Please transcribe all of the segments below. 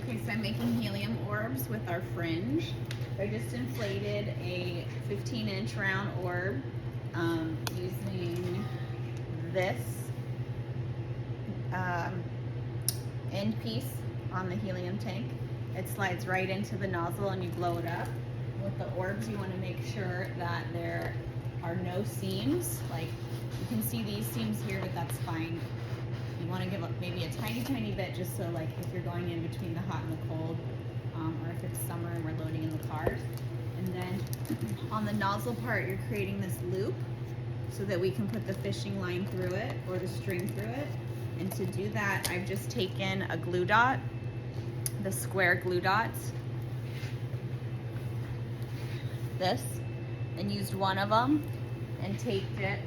Okay, so I'm making helium orbs with our Fringe. I just inflated a 15-inch round orb using this end piece on the helium tank. It slides right into the nozzle and you blow it up. With the orbs, you want to make sure that there are no seams. Like you can see these seams here, but that's fine. You want to give up maybe a tiny bit just so like if you're going in between the hot and the cold, or if it's summer and we're loading in the cars. And then on the nozzle part, you're creating this loop so that we can put the fishing line through it or the string through it. And to do that, I've just taken a glue dot, the square glue dots, this, and used one of them and taped it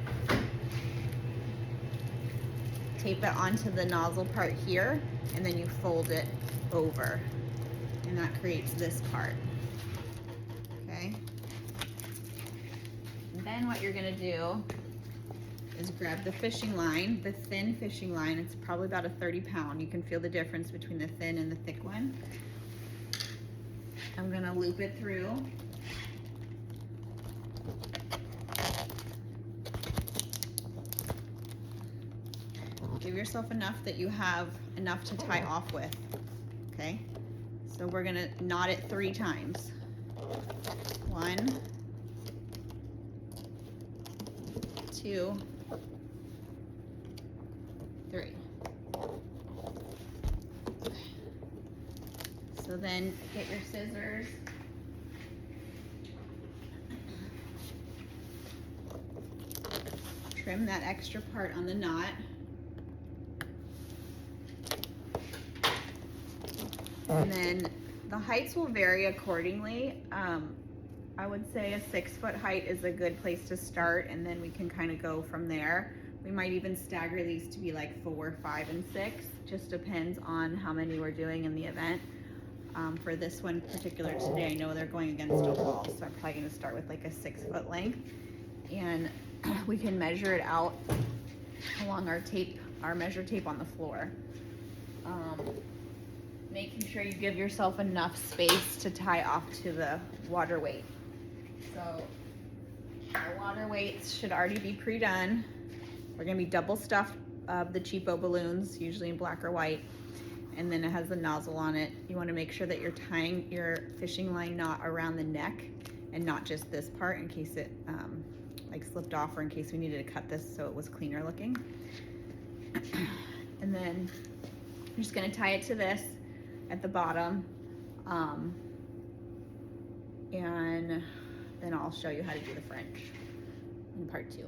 onto the nozzle part here, and then you fold it over, and that creates this part. Okay. And then what you're gonna do is grab the fishing line, the thin fishing line. It's probably about a 30-pound. You can feel the difference between the thin and the thick one. I'm gonna loop it through. Give yourself enough that you have enough to tie off with, okay? So we're gonna knot it 3 times. 1, 2, 3. Okay. So then get your scissors. Trim that extra part on the knot. And then the heights will vary accordingly. I would say a 6-foot height is a good place to start, and then we can kind of go from there. We might even stagger these to be like 4, 5, and 6. Just depends on how many we're doing in the event. For this one particular today, I know they're going against a wall, so I'm probably gonna start with like a 6-foot length. And we can measure it out along our tape, our measure tape on the floor. Making sure you give yourself enough space to tie off to the water weight. So our water weights should already be pre-done. We're gonna be double stuffed of the cheapo balloons, usually in black or white, and then it has the nozzle on it. You wanna make sure that you're tying your fishing line knot around the neck and not just this part in case it like slipped off, or in case we needed to cut this so it was cleaner looking. And then you're just gonna tie it to this at the bottom, and then I'll show you how to do the Fringe in part 2.